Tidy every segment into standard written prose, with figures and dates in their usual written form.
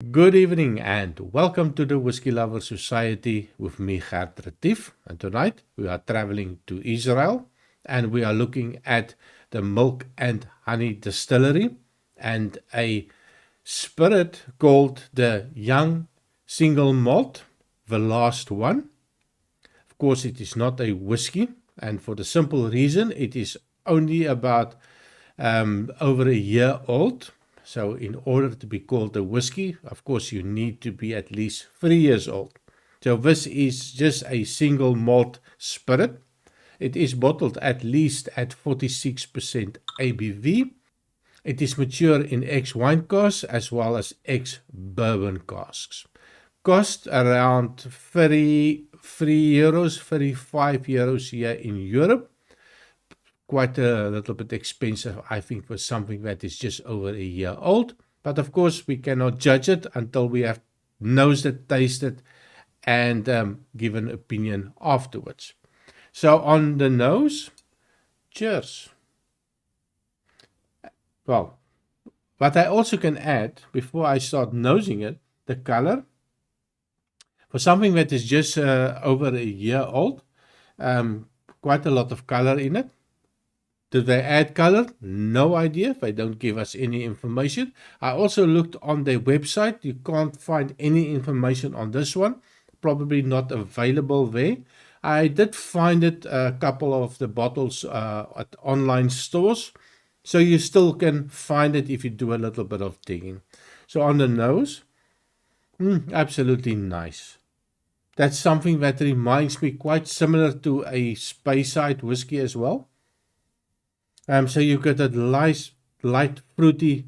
Good evening and welcome to the Whiskey Lover Society with me, Gert Retief. And tonight we are traveling to Israel and we are looking at the Milk and Honey Distillery and a spirit called the Young Single Malt, the last one. Of course, it is not a whiskey, and for the simple reason it is only about over a year old. So in order to be called a whiskey, of course, you need to be at least 3 years old. So this is just a single malt spirit. It is bottled at least at 46% ABV. It is mature in ex-wine casks as well as ex-bourbon casks. Cost around 33 euros, 35 euros here in Europe. Quite a little bit expensive, I think, for something that is just over a year old. But of course, we cannot judge it until we have nosed, tasted, and give an opinion afterwards. So on the nose, cheers. Well, what I also can add before I start nosing it, the color. For something that is just over a year old, quite a lot of color in it. Did they add color? No idea. They don't give us any information. I also looked on their website. You can't find any information on this one. Probably not available there. I did find it a couple of the bottles at online stores. So you still can find it if you do a little bit of digging. So on the nose, absolutely nice. That's something that reminds me quite similar to a Speyside whiskey as well. So you get that light fruity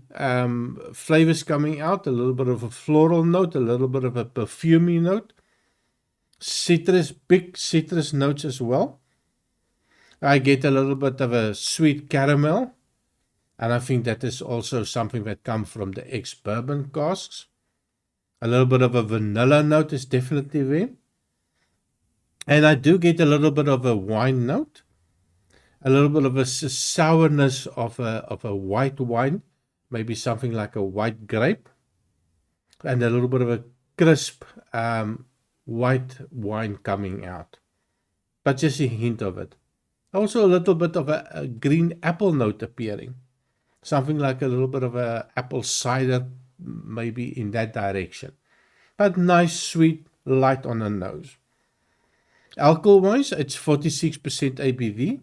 flavors coming out, a little bit of a floral note, a little bit of a perfumey note, big citrus notes as well. I get a little bit of a sweet caramel, and I think that is also something that comes from the ex-bourbon casks. A little bit of a vanilla note is definitely there. And I do get a little bit of a wine note. A little bit of a sourness of a white wine, maybe something like a white grape, and a little bit of a crisp white wine coming out, but just a hint of it. Also a little bit of a green apple note appearing, something like a little bit of a apple cider, maybe in that direction, but nice, sweet, light on the nose. Alcohol-wise, it's 46% ABV.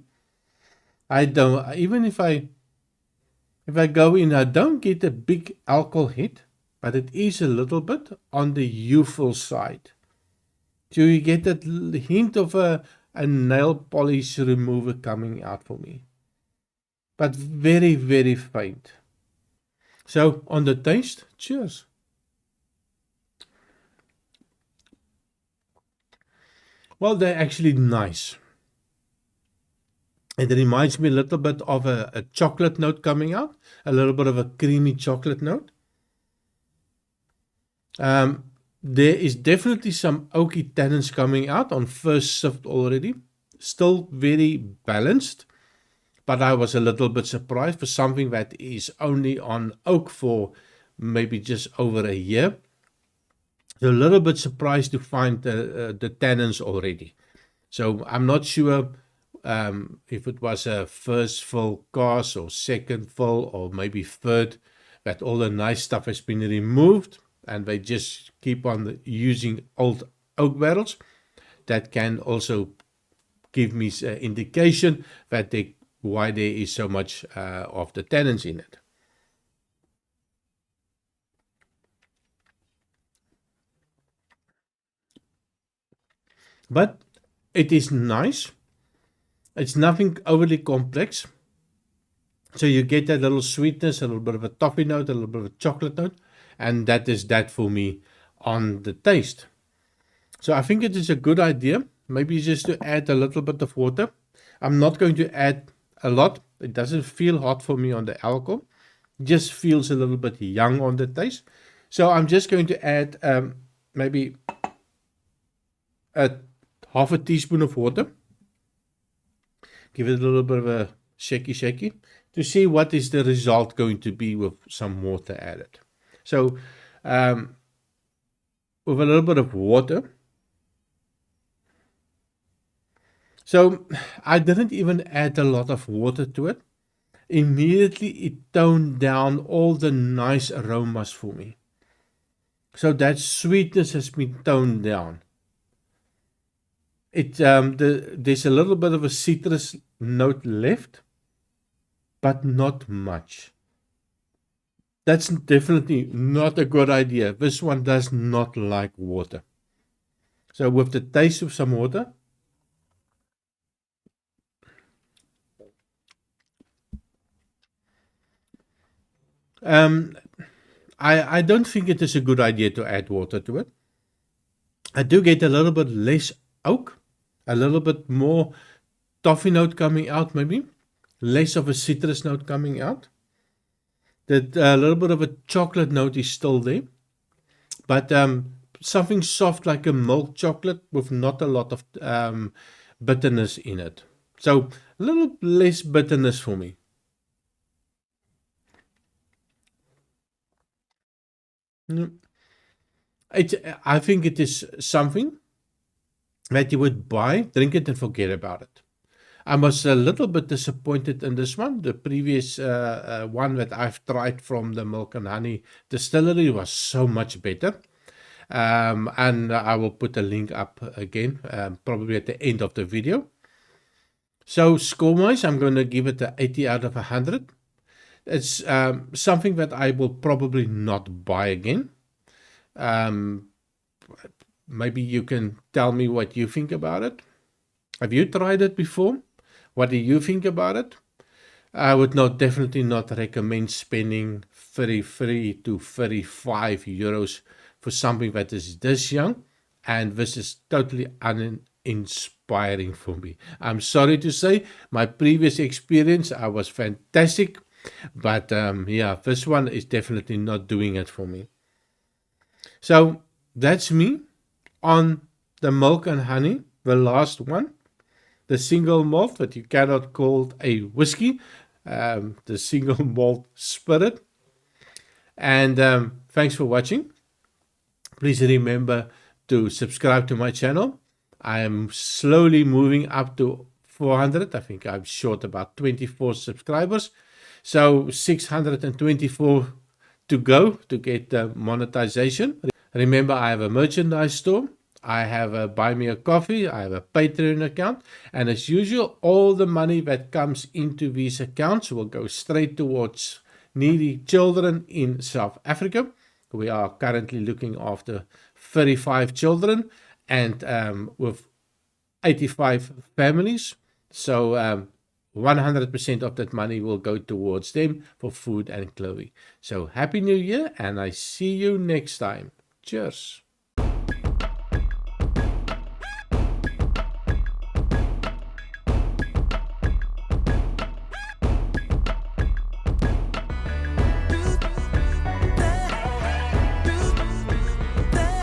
I don't, even if I go in, I don't get a big alcohol hit, but it is a little bit on the youthful side. So you get that hint of a nail polish remover coming out for me, but very, very faint. So on the taste, cheers. Well, they're actually nice. It reminds me a little bit of a chocolate note coming out, a little bit of a creamy chocolate note. There is definitely some oaky tannins coming out on first sift already. Still very balanced, but I was a little bit surprised for something that is only on oak for maybe just over a year. So a little bit surprised to find the tannins already. So I'm not sure if it was a first fill cask or second fill or maybe third, that all the nice stuff has been removed and they just keep on using old oak barrels. That can also give me an indication that why there is so much of the tannins in it. But it is nice. It's nothing overly complex. So you get that little sweetness, a little bit of a toffee note, a little bit of a chocolate note, and that is that for me on the taste. So I think it is a good idea, maybe just to add a little bit of water. I'm not going to add a lot. It doesn't feel hot for me on the alcohol. It just feels a little bit young on the taste. So I'm just going to add maybe a half a teaspoon of water. Give it a little bit of a shaky to see what is the result going to be with some water added. So with a little bit of water. So I didn't even add a lot of water to it. Immediately it toned down all the nice aromas for me. So that sweetness has been toned down. There's a little bit of a citrus note left, but not much. That's definitely not a good idea. This one does not like water. So with the taste of some water, um, I don't think it is a good idea to add water to it. I do get a little bit less oak, a little bit more toffee note coming out, maybe less of a citrus note coming out. That a little bit of a chocolate note is still there, but something soft like a milk chocolate with not a lot of bitterness in it. So a little less bitterness for me. Mm. I think it is something that you would buy, drink it, and forget about it. I was a little bit disappointed in this one. The previous one that I've tried from the Milk and Honey distillery was so much better. And I will put a link up again, probably at the end of the video. So score-wise, I'm going to give it an 80 out of 100. It's something that I will probably not buy again. Maybe you can tell me what you think about it. Have you tried it before? What do you think about it? I would definitely not recommend spending 33 to 35 euros for something that is this young, and this is totally uninspiring for me. I'm sorry to say, my previous experience, I was fantastic, but yeah, this one is definitely not doing it for me. So that's me on the Milk and Honey, the last one, the single malt that you cannot call a whiskey, the single malt spirit. And thanks for watching. Please remember to subscribe to my channel. I am slowly moving up to 400. I think I'm short about 24 subscribers. So 624 to go to get monetization. Remember, I have a merchandise store. I have a Buy Me a Coffee. I have a Patreon account. And as usual, all the money that comes into these accounts will go straight towards needy children in South Africa. We are currently looking after 35 children and with 85 families. So 100% of that money will go towards them for food and clothing. So Happy New Year, and I see you next time. Cheers.